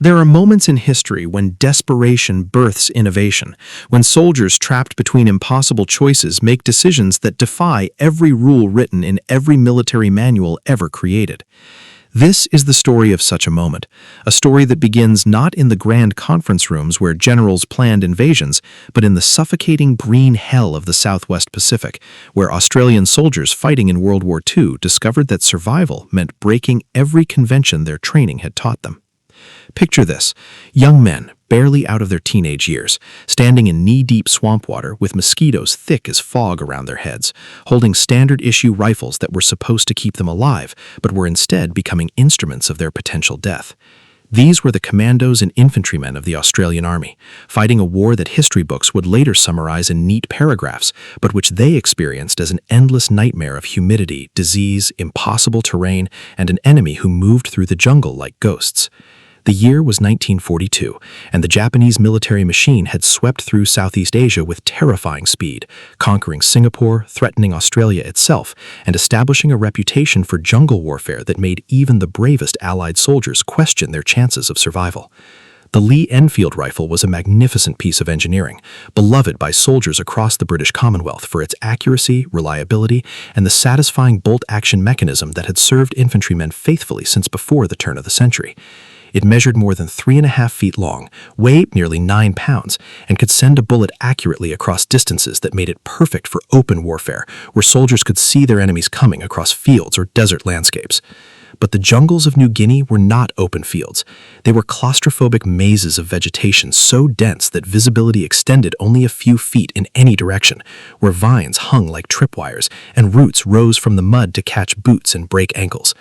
There are moments in history when desperation births innovation, when soldiers trapped between impossible choices make decisions that defy every rule written in every military manual ever created. This is the story of such a moment, a story that begins not in the grand conference rooms where generals planned invasions, but in the suffocating green hell of the Southwest Pacific, where Australian soldiers fighting in World War II discovered that survival meant breaking every convention their training had taught them. Picture this: young men, barely out of their teenage years, standing in knee-deep swamp water with mosquitoes thick as fog around their heads, holding standard-issue rifles that were supposed to keep them alive, but were instead becoming instruments of their potential death. These were the commandos and infantrymen of the Australian Army, fighting a war that history books would later summarize in neat paragraphs, but which they experienced as an endless nightmare of humidity, disease, impossible terrain, and an enemy who moved through the jungle like ghosts. The year was 1942, and the Japanese military machine had swept through Southeast Asia with terrifying speed, conquering Singapore, threatening Australia itself, and establishing a reputation for jungle warfare that made even the bravest Allied soldiers question their chances of survival. The Lee Enfield rifle was a magnificent piece of engineering, beloved by soldiers across the British Commonwealth for its accuracy, reliability, and the satisfying bolt-action mechanism that had served infantrymen faithfully since before the turn of the century. It measured more than 3.5 feet long, weighed nearly 9 pounds, and could send a bullet accurately across distances that made it perfect for open warfare, where soldiers could see their enemies coming across fields or desert landscapes. But the jungles of New Guinea were not open fields. They were claustrophobic mazes of vegetation so dense that visibility extended only a few feet in any direction, where vines hung like tripwires and roots rose from the mud to catch boots and break ankles.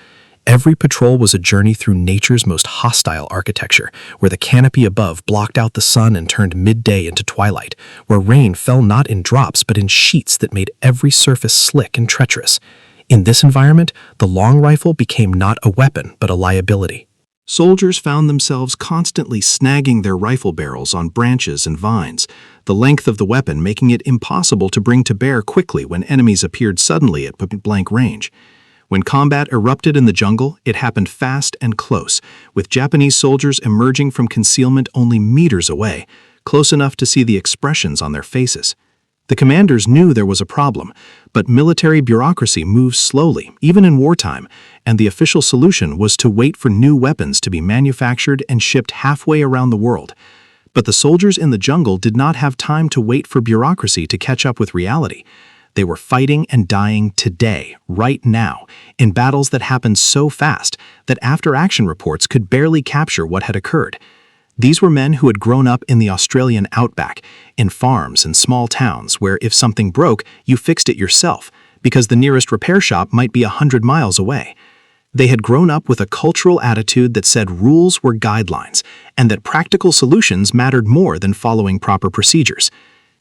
Every patrol was a journey through nature's most hostile architecture, where the canopy above blocked out the sun and turned midday into twilight, where rain fell not in drops but in sheets that made every surface slick and treacherous. In this environment, the long rifle became not a weapon but a liability. Soldiers found themselves constantly snagging their rifle barrels on branches and vines, the length of the weapon making it impossible to bring to bear quickly when enemies appeared suddenly at point-blank range. When combat erupted in the jungle, it happened fast and close, with Japanese soldiers emerging from concealment only meters away, close enough to see the expressions on their faces. The commanders knew there was a problem, but military bureaucracy moves slowly, even in wartime, and the official solution was to wait for new weapons to be manufactured and shipped halfway around the world. But the soldiers in the jungle did not have time to wait for bureaucracy to catch up with reality. They were fighting and dying today, right now, in battles that happened so fast that after-action reports could barely capture what had occurred. These were men who had grown up in the Australian outback, in farms and small towns where if something broke, you fixed it yourself, because the nearest repair shop might be 100 miles away. They had grown up with a cultural attitude that said rules were guidelines, and that practical solutions mattered more than following proper procedures.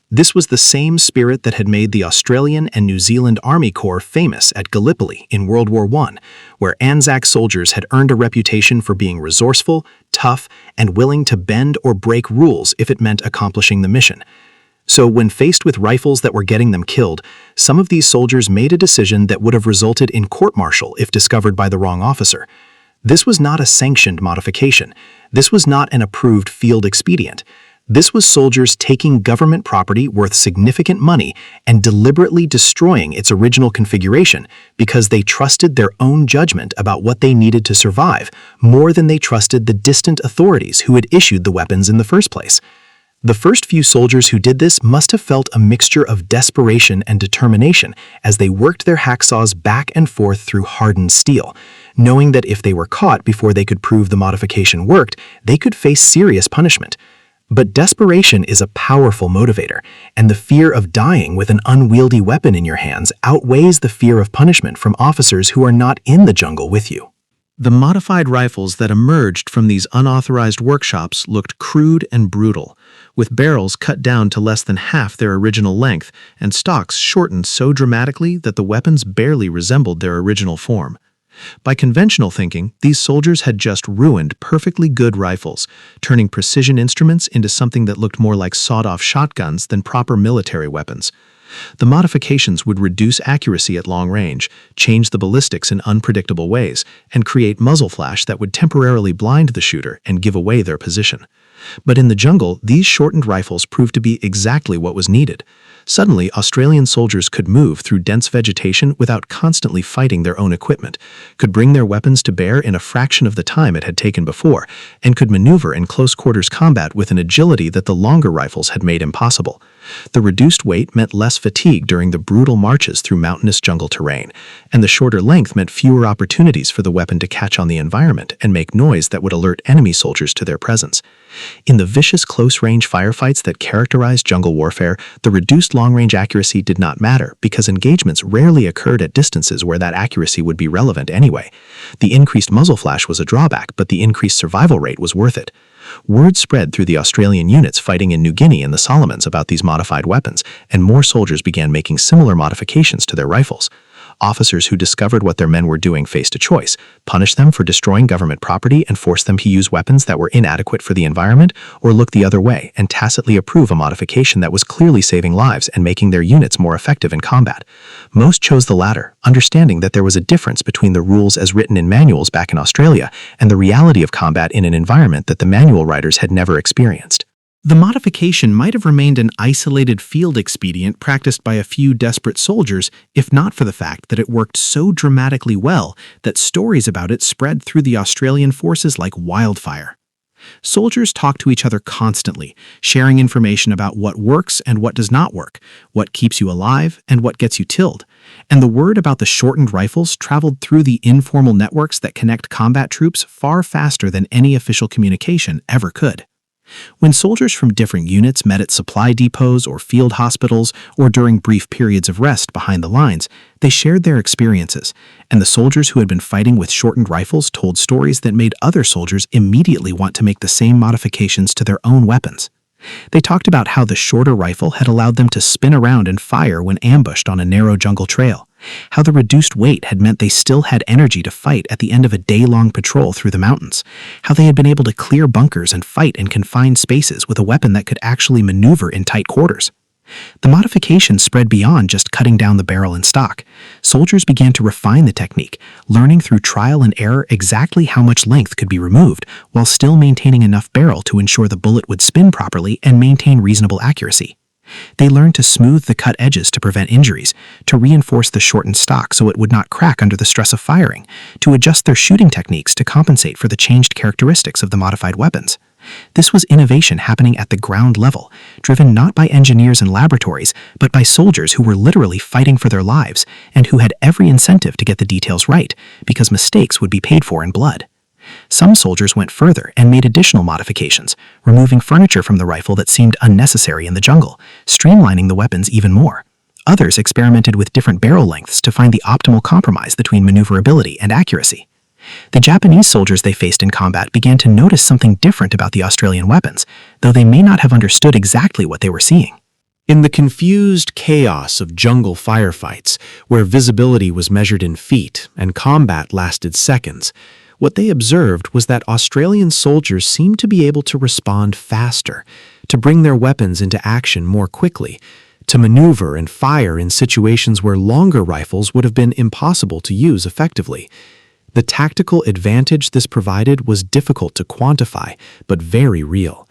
This was the same spirit that had made the Australian and New Zealand Army Corps famous at Gallipoli in World War I, where Anzac soldiers had earned a reputation for being resourceful, tough, and willing to bend or break rules if it meant accomplishing the mission. So when faced with rifles that were getting them killed, some of these soldiers made a decision that would have resulted in court-martial if discovered by the wrong officer. This was not a sanctioned modification. This was not an approved field expedient. This was soldiers taking government property worth significant money and deliberately destroying its original configuration because they trusted their own judgment about what they needed to survive more than they trusted the distant authorities who had issued the weapons in the first place. The first few soldiers who did this must have felt a mixture of desperation and determination as they worked their hacksaws back and forth through hardened steel, knowing that if they were caught before they could prove the modification worked, they could face serious punishment. But desperation is a powerful motivator, and the fear of dying with an unwieldy weapon in your hands outweighs the fear of punishment from officers who are not in the jungle with you. The modified rifles that emerged from these unauthorized workshops looked crude and brutal, with barrels cut down to less than half their original length and stocks shortened so dramatically that the weapons barely resembled their original form. By conventional thinking, these soldiers had just ruined perfectly good rifles, turning precision instruments into something that looked more like sawed-off shotguns than proper military weapons. The modifications would reduce accuracy at long range, change the ballistics in unpredictable ways, and create muzzle flash that would temporarily blind the shooter and give away their position. But in the jungle, these shortened rifles proved to be exactly what was needed. Suddenly, Australian soldiers could move through dense vegetation without constantly fighting their own equipment, could bring their weapons to bear in a fraction of the time it had taken before, and could maneuver in close-quarters combat with an agility that the longer rifles had made impossible. The reduced weight meant less fatigue during the brutal marches through mountainous jungle terrain, and the shorter length meant fewer opportunities for the weapon to catch on the environment and make noise that would alert enemy soldiers to their presence. In the vicious close-range firefights that characterized jungle warfare, the reduced long-range accuracy did not matter because engagements rarely occurred at distances where that accuracy would be relevant anyway. The increased muzzle flash was a drawback, but the increased survival rate was worth it. Word spread through the Australian units fighting in New Guinea and the Solomons about these modified weapons, and more soldiers began making similar modifications to their rifles. Officers who discovered what their men were doing faced a choice: punish them for destroying government property and force them to use weapons that were inadequate for the environment, or look the other way and tacitly approve a modification that was clearly saving lives and making their units more effective in combat. Most chose the latter, understanding that there was a difference between the rules as written in manuals back in Australia and the reality of combat in an environment that the manual writers had never experienced. The modification might have remained an isolated field expedient practiced by a few desperate soldiers, if not for the fact that it worked so dramatically well that stories about it spread through the Australian forces like wildfire. Soldiers talk to each other constantly, sharing information about what works and what does not work, what keeps you alive and what gets you killed. And the word about the shortened rifles traveled through the informal networks that connect combat troops far faster than any official communication ever could. When soldiers from different units met at supply depots or field hospitals or during brief periods of rest behind the lines, they shared their experiences, and the soldiers who had been fighting with shortened rifles told stories that made other soldiers immediately want to make the same modifications to their own weapons. They talked about how the shorter rifle had allowed them to spin around and fire when ambushed on a narrow jungle trail, how the reduced weight had meant they still had energy to fight at the end of a day-long patrol through the mountains, how they had been able to clear bunkers and fight in confined spaces with a weapon that could actually maneuver in tight quarters. The modification spread beyond just cutting down the barrel and stock. Soldiers began to refine the technique, learning through trial and error exactly how much length could be removed while still maintaining enough barrel to ensure the bullet would spin properly and maintain reasonable accuracy. They learned to smooth the cut edges to prevent injuries, to reinforce the shortened stock so it would not crack under the stress of firing, to adjust their shooting techniques to compensate for the changed characteristics of the modified weapons. This was innovation happening at the ground level, driven not by engineers and laboratories, but by soldiers who were literally fighting for their lives and who had every incentive to get the details right, because mistakes would be paid for in blood. Some soldiers went further and made additional modifications, removing furniture from the rifle that seemed unnecessary in the jungle, streamlining the weapons even more. Others experimented with different barrel lengths to find the optimal compromise between maneuverability and accuracy. The Japanese soldiers they faced in combat began to notice something different about the Australian weapons, though they may not have understood exactly what they were seeing. In the confused chaos of jungle firefights, where visibility was measured in feet and combat lasted seconds, what they observed was that Australian soldiers seemed to be able to respond faster, to bring their weapons into action more quickly, to maneuver and fire in situations where longer rifles would have been impossible to use effectively. The tactical advantage this provided was difficult to quantify, but very real.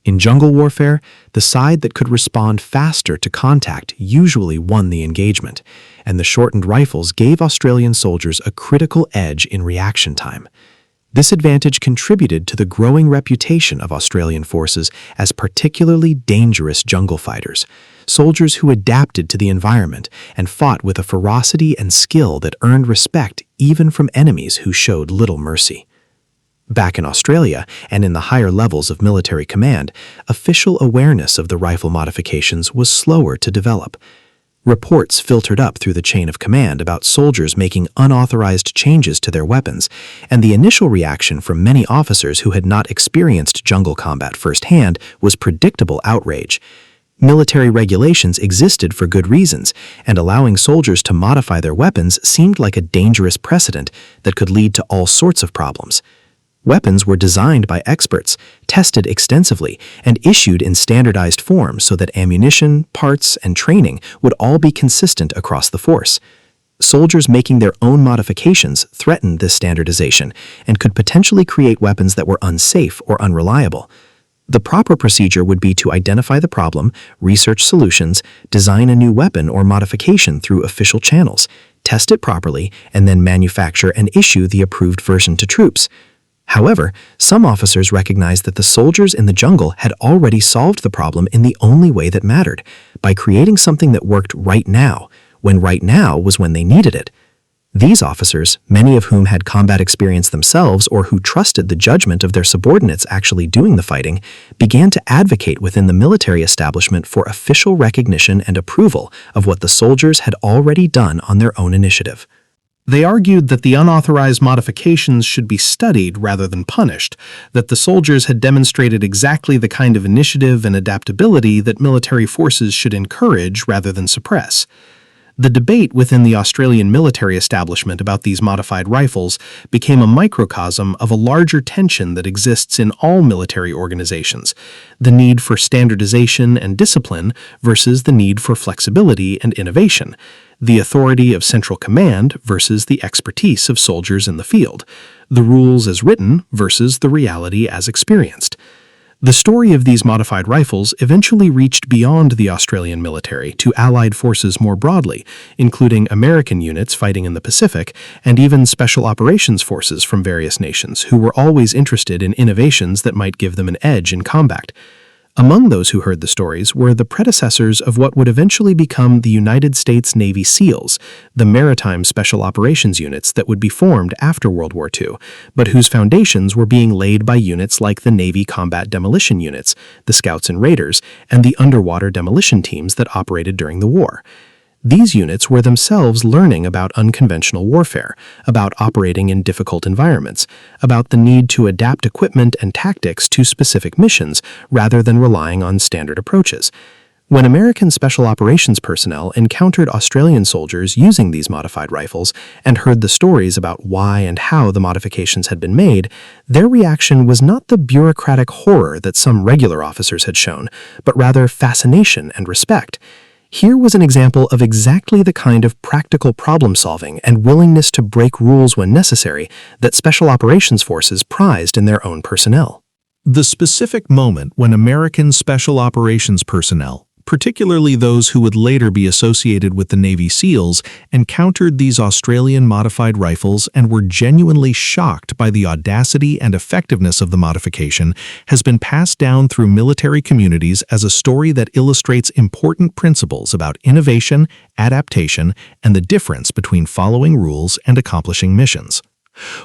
In jungle warfare, the side that could respond faster to contact usually won the engagement, and the shortened rifles gave Australian soldiers a critical edge in reaction time. This advantage contributed to the growing reputation of Australian forces as particularly dangerous jungle fighters, soldiers who adapted to the environment and fought with a ferocity and skill that earned respect even from enemies who showed little mercy. Back in Australia, and in the higher levels of military command, official awareness of the rifle modifications was slower to develop. Reports filtered up through the chain of command about soldiers making unauthorized changes to their weapons, and the initial reaction from many officers who had not experienced jungle combat firsthand was predictable outrage. Military regulations existed for good reasons, and allowing soldiers to modify their weapons seemed like a dangerous precedent that could lead to all sorts of problems. Weapons were designed by experts, tested extensively, and issued in standardized form so that ammunition, parts, and training would all be consistent across the force. Soldiers making their own modifications threatened this standardization and could potentially create weapons that were unsafe or unreliable. The proper procedure would be to identify the problem, research solutions, design a new weapon or modification through official channels, test it properly, and then manufacture and issue the approved version to troops. However, some officers recognized that the soldiers in the jungle had already solved the problem in the only way that mattered, by creating something that worked right now, when right now was when they needed it. These officers, many of whom had combat experience themselves or who trusted the judgment of their subordinates actually doing the fighting, began to advocate within the military establishment for official recognition and approval of what the soldiers had already done on their own initiative. They argued that the unauthorized modifications should be studied rather than punished, that the soldiers had demonstrated exactly the kind of initiative and adaptability that military forces should encourage rather than suppress. The debate within the Australian military establishment about these modified rifles became a microcosm of a larger tension that exists in all military organizations: the need for standardization and discipline versus the need for flexibility and innovation, the authority of central command versus the expertise of soldiers in the field, the rules as written versus the reality as experienced. The story of these modified rifles eventually reached beyond the Australian military to Allied forces more broadly, including American units fighting in the Pacific and even special operations forces from various nations who were always interested in innovations that might give them an edge in combat. Among those who heard the stories were the predecessors of what would eventually become the United States Navy SEALs, the maritime special operations units that would be formed after World War II, but whose foundations were being laid by units like the Navy Combat Demolition Units, the Scouts and Raiders, and the underwater demolition teams that operated during the war. These units were themselves learning about unconventional warfare, about operating in difficult environments, about the need to adapt equipment and tactics to specific missions rather than relying on standard approaches. When American Special Operations personnel encountered Australian soldiers using these modified rifles and heard the stories about why and how the modifications had been made, their reaction was not the bureaucratic horror that some regular officers had shown, but rather fascination and respect. Here was an example of exactly the kind of practical problem-solving and willingness to break rules when necessary that Special Operations forces prized in their own personnel. The specific moment when American Special Operations personnel, particularly those who would later be associated with the Navy SEALs, encountered these Australian modified rifles and were genuinely shocked by the audacity and effectiveness of the modification, has been passed down through military communities as a story that illustrates important principles about innovation, adaptation, and the difference between following rules and accomplishing missions.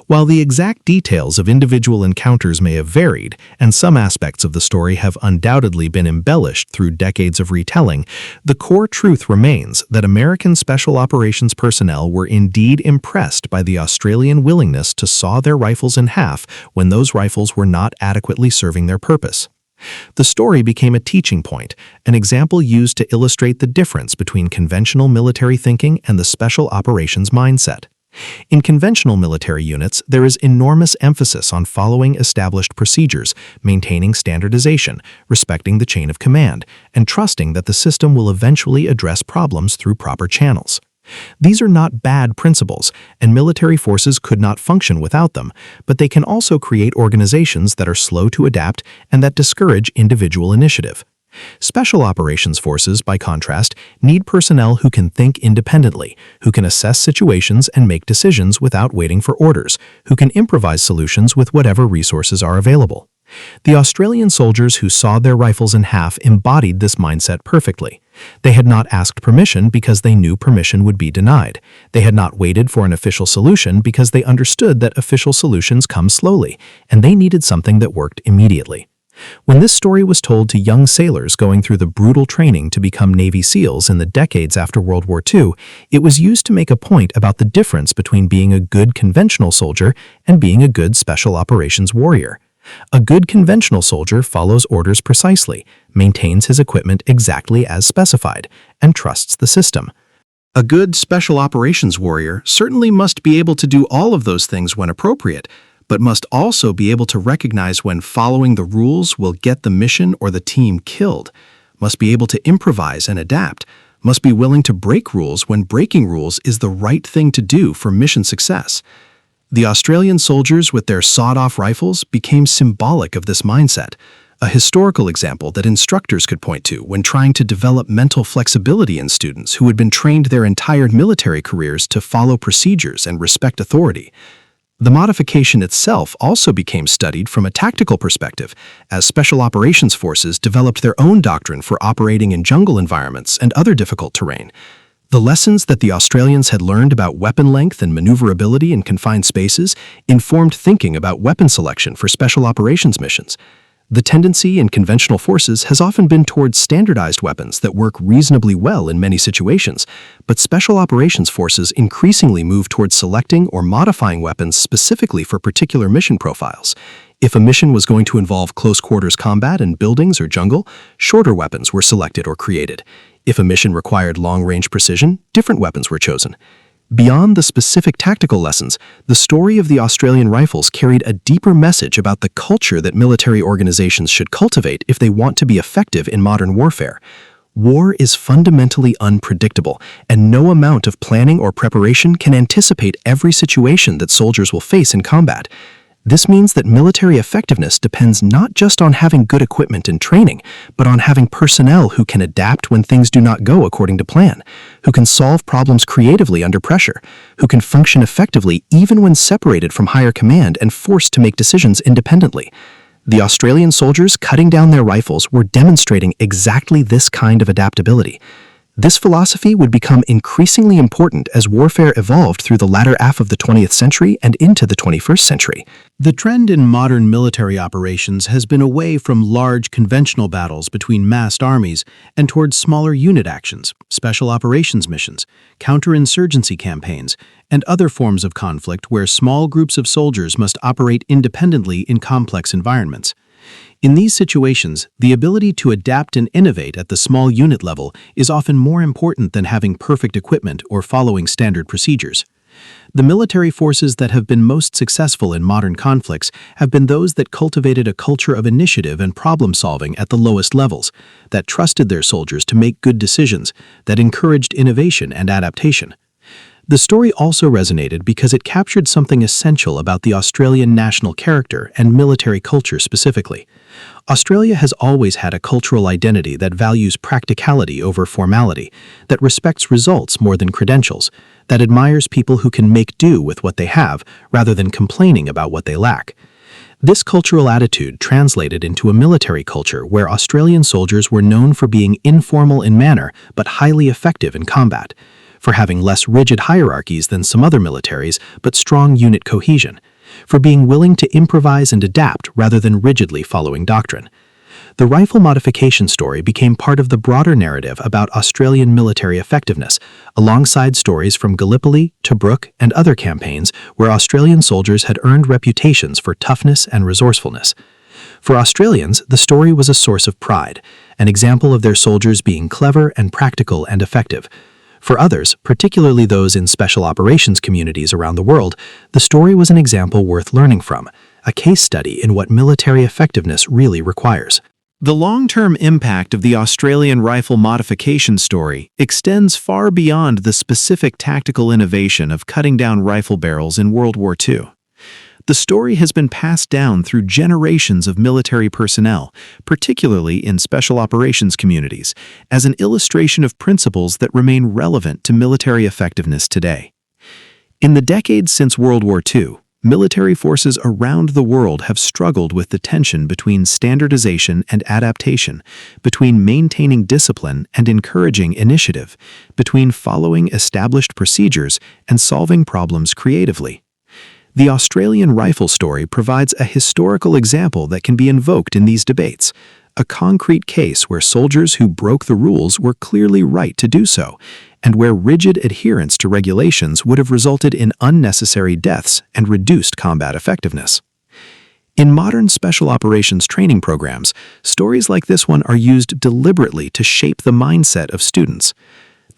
While the exact details of individual encounters may have varied, and some aspects of the story have undoubtedly been embellished through decades of retelling, the core truth remains that American Special Operations personnel were indeed impressed by the Australian willingness to saw their rifles in half when those rifles were not adequately serving their purpose. The story became a teaching point, an example used to illustrate the difference between conventional military thinking and the special operations mindset. In conventional military units, there is enormous emphasis on following established procedures, maintaining standardization, respecting the chain of command, and trusting that the system will eventually address problems through proper channels. These are not bad principles, and military forces could not function without them, but they can also create organizations that are slow to adapt and that discourage individual initiative. Special Operations forces, by contrast, need personnel who can think independently, who can assess situations and make decisions without waiting for orders, who can improvise solutions with whatever resources are available. The Australian soldiers who sawed their rifles in half embodied this mindset perfectly. They had not asked permission because they knew permission would be denied. They had not waited for an official solution because they understood that official solutions come slowly, and they needed something that worked immediately. When this story was told to young sailors going through the brutal training to become Navy SEALs in the decades after World War II, it was used to make a point about the difference between being a good conventional soldier and being a good special operations warrior. A good conventional soldier follows orders precisely, maintains his equipment exactly as specified, and trusts the system. A good special operations warrior certainly must be able to do all of those things when appropriate, but must also be able to recognize when following the rules will get the mission or the team killed, must be able to improvise and adapt, must be willing to break rules when breaking rules is the right thing to do for mission success. The Australian soldiers with their sawed-off rifles became symbolic of this mindset, a historical example that instructors could point to when trying to develop mental flexibility in students who had been trained their entire military careers to follow procedures and respect authority. The modification itself also became studied from a tactical perspective, as Special Operations Forces developed their own doctrine for operating in jungle environments and other difficult terrain. The lessons that the Australians had learned about weapon length and maneuverability in confined spaces informed thinking about weapon selection for special operations missions. The tendency in conventional forces has often been towards standardized weapons that work reasonably well in many situations, but special operations forces increasingly move towards selecting or modifying weapons specifically for particular mission profiles. If a mission was going to involve close-quarters combat in buildings or jungle, shorter weapons were selected or created. If a mission required long-range precision, different weapons were chosen. Beyond the specific tactical lessons, the story of the Australian Rifles carried a deeper message about the culture that military organizations should cultivate if they want to be effective in modern warfare. War is fundamentally unpredictable, and no amount of planning or preparation can anticipate every situation that soldiers will face in combat. This means that military effectiveness depends not just on having good equipment and training, but on having personnel who can adapt when things do not go according to plan, who can solve problems creatively under pressure, who can function effectively even when separated from higher command and forced to make decisions independently. The Australian soldiers cutting down their rifles were demonstrating exactly this kind of adaptability. This philosophy would become increasingly important as warfare evolved through the latter half of the 20th century and into the 21st century. The trend in modern military operations has been away from large conventional battles between massed armies and towards smaller unit actions, special operations missions, counterinsurgency campaigns, and other forms of conflict where small groups of soldiers must operate independently in complex environments. In these situations, the ability to adapt and innovate at the small unit level is often more important than having perfect equipment or following standard procedures. The military forces that have been most successful in modern conflicts have been those that cultivated a culture of initiative and problem-solving at the lowest levels, that trusted their soldiers to make good decisions, that encouraged innovation and adaptation. The story also resonated because it captured something essential about the Australian national character and military culture specifically. Australia has always had a cultural identity that values practicality over formality, that respects results more than credentials, that admires people who can make do with what they have rather than complaining about what they lack. This cultural attitude translated into a military culture where Australian soldiers were known for being informal in manner but highly effective in combat, for having less rigid hierarchies than some other militaries but strong unit cohesion, for being willing to improvise and adapt rather than rigidly following doctrine. The rifle modification story became part of the broader narrative about Australian military effectiveness, alongside stories from Gallipoli, Tobruk, and other campaigns where Australian soldiers had earned reputations for toughness and resourcefulness. For Australians, the story was a source of pride, an example of their soldiers being clever and practical and effective. For others, particularly those in special operations communities around the world, the story was an example worth learning from, a case study in what military effectiveness really requires. The long-term impact of the Australian rifle modification story extends far beyond the specific tactical innovation of cutting down rifle barrels in World War II. The story has been passed down through generations of military personnel, particularly in special operations communities, as an illustration of principles that remain relevant to military effectiveness today. In the decades since World War II, military forces around the world have struggled with the tension between standardization and adaptation, between maintaining discipline and encouraging initiative, between following established procedures and solving problems creatively. The Australian rifle story provides a historical example that can be invoked in these debates, a concrete case where soldiers who broke the rules were clearly right to do so, and where rigid adherence to regulations would have resulted in unnecessary deaths and reduced combat effectiveness. In modern special operations training programs, stories like this one are used deliberately to shape the mindset of students.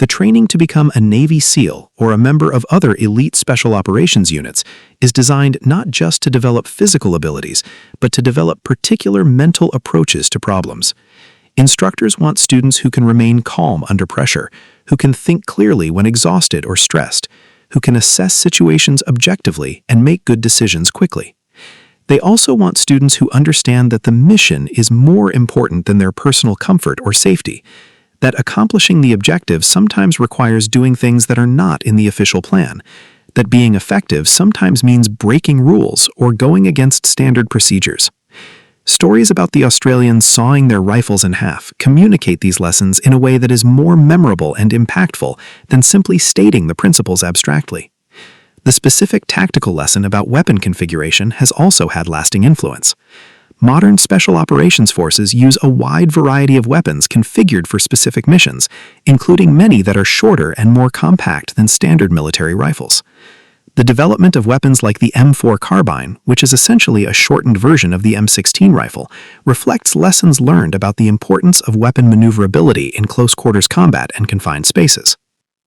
The training to become a Navy SEAL or a member of other elite special operations units is designed not just to develop physical abilities, but to develop particular mental approaches to problems. Instructors want students who can remain calm under pressure, who can think clearly when exhausted or stressed, who can assess situations objectively and make good decisions quickly. They also want students who understand that the mission is more important than their personal comfort or safety, that accomplishing the objective sometimes requires doing things that are not in the official plan, that being effective sometimes means breaking rules or going against standard procedures. Stories about the Australians sawing their rifles in half communicate these lessons in a way that is more memorable and impactful than simply stating the principles abstractly. The specific tactical lesson about weapon configuration has also had lasting influence. Modern special operations forces use a wide variety of weapons configured for specific missions, including many that are shorter and more compact than standard military rifles. The development of weapons like the M4 carbine, which is essentially a shortened version of the M16 rifle, reflects lessons learned about the importance of weapon maneuverability in close-quarters combat and confined spaces.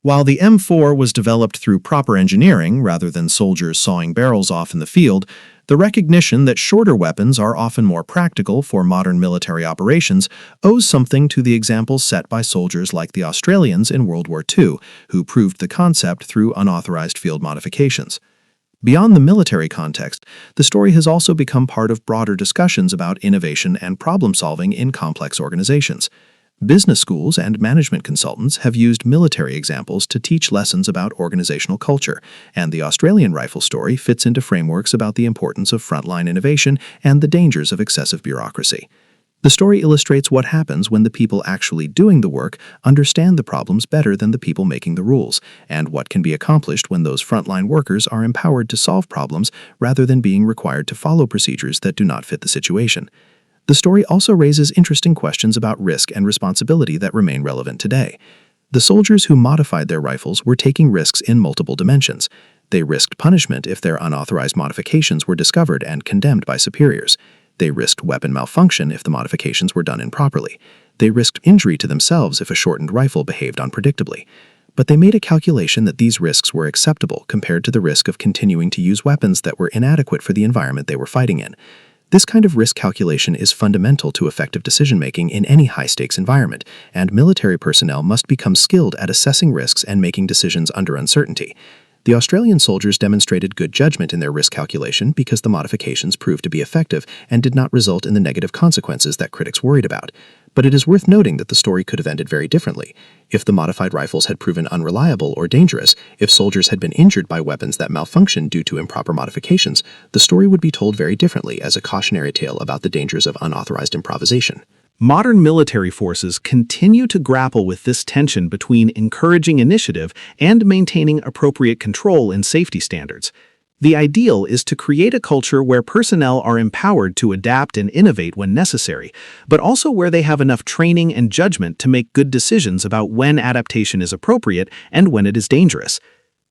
While the M4 was developed through proper engineering rather than soldiers sawing barrels off in the field, the recognition that shorter weapons are often more practical for modern military operations owes something to the examples set by soldiers like the Australians in World War II, who proved the concept through unauthorized field modifications. Beyond the military context, the story has also become part of broader discussions about innovation and problem-solving in complex organizations. Business schools and management consultants have used military examples to teach lessons about organizational culture, and the Australian rifle story fits into frameworks about the importance of frontline innovation and the dangers of excessive bureaucracy. The story illustrates what happens when the people actually doing the work understand the problems better than the people making the rules, and what can be accomplished when those frontline workers are empowered to solve problems rather than being required to follow procedures that do not fit the situation. The story also raises interesting questions about risk and responsibility that remain relevant today. The soldiers who modified their rifles were taking risks in multiple dimensions. They risked punishment if their unauthorized modifications were discovered and condemned by superiors. They risked weapon malfunction if the modifications were done improperly. They risked injury to themselves if a shortened rifle behaved unpredictably. But they made a calculation that these risks were acceptable compared to the risk of continuing to use weapons that were inadequate for the environment they were fighting in. This kind of risk calculation is fundamental to effective decision-making in any high-stakes environment, and military personnel must become skilled at assessing risks and making decisions under uncertainty. The Australian soldiers demonstrated good judgment in their risk calculation because the modifications proved to be effective and did not result in the negative consequences that critics worried about. But it is worth noting that the story could have ended very differently. If the modified rifles had proven unreliable or dangerous, if soldiers had been injured by weapons that malfunctioned due to improper modifications, the story would be told very differently as a cautionary tale about the dangers of unauthorized improvisation. Modern military forces continue to grapple with this tension between encouraging initiative and maintaining appropriate control and safety standards. The ideal is to create a culture where personnel are empowered to adapt and innovate when necessary, but also where they have enough training and judgment to make good decisions about when adaptation is appropriate and when it is dangerous.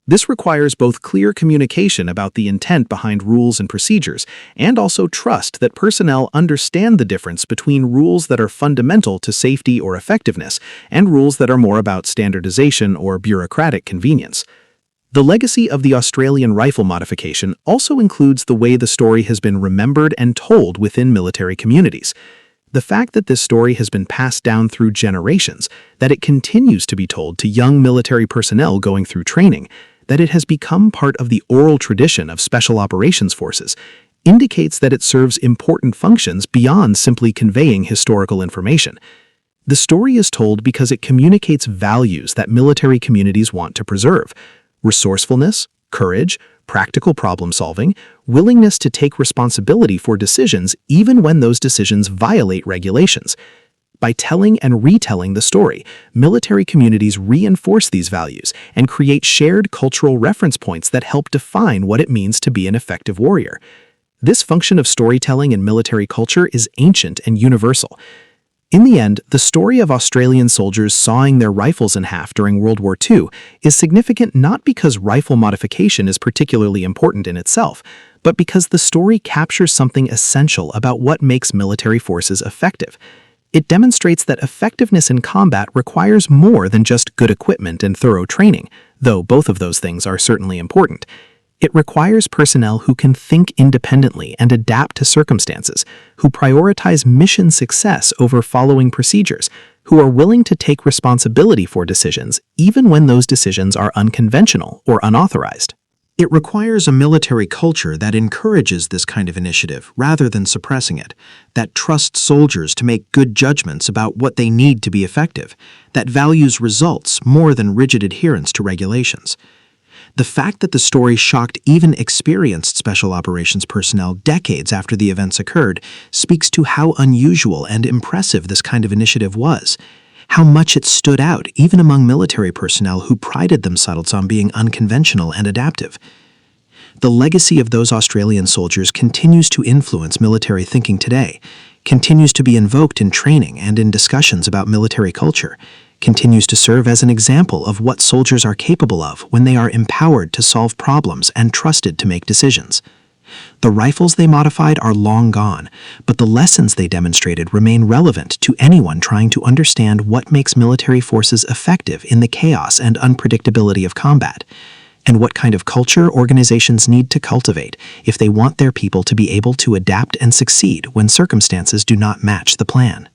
This requires both clear communication about the intent behind rules and procedures, and also trust that personnel understand the difference between rules that are fundamental to safety or effectiveness and rules that are more about standardization or bureaucratic convenience. The legacy of the Australian rifle modification also includes the way the story has been remembered and told within military communities. The fact that this story has been passed down through generations, that it continues to be told to young military personnel going through training, that it has become part of the oral tradition of special operations forces, indicates that it serves important functions beyond simply conveying historical information. The story is told because it communicates values that military communities want to preserve: resourcefulness, courage, practical problem-solving, willingness to take responsibility for decisions even when those decisions violate regulations. By telling and retelling the story, military communities reinforce these values and create shared cultural reference points that help define what it means to be an effective warrior. This function of storytelling in military culture is ancient and universal. In the end, the story of Australian soldiers sawing their rifles in half during World War II is significant not because rifle modification is particularly important in itself, but because the story captures something essential about what makes military forces effective. It demonstrates that effectiveness in combat requires more than just good equipment and thorough training, though both of those things are certainly important. It requires personnel who can think independently and adapt to circumstances, who prioritize mission success over following procedures, who are willing to take responsibility for decisions even when those decisions are unconventional or unauthorized. It requires a military culture that encourages this kind of initiative rather than suppressing it, that trusts soldiers to make good judgments about what they need to be effective, that values results more than rigid adherence to regulations. The fact that the story shocked even experienced special operations personnel decades after the events occurred speaks to how unusual and impressive this kind of initiative was, how much it stood out even among military personnel who prided themselves on being unconventional and adaptive. The legacy of those Australian soldiers continues to influence military thinking today, continues to be invoked in training and in discussions about military culture, continues to serve as an example of what soldiers are capable of when they are empowered to solve problems and trusted to make decisions. The rifles they modified are long gone, but the lessons they demonstrated remain relevant to anyone trying to understand what makes military forces effective in the chaos and unpredictability of combat, and what kind of culture organizations need to cultivate if they want their people to be able to adapt and succeed when circumstances do not match the plan.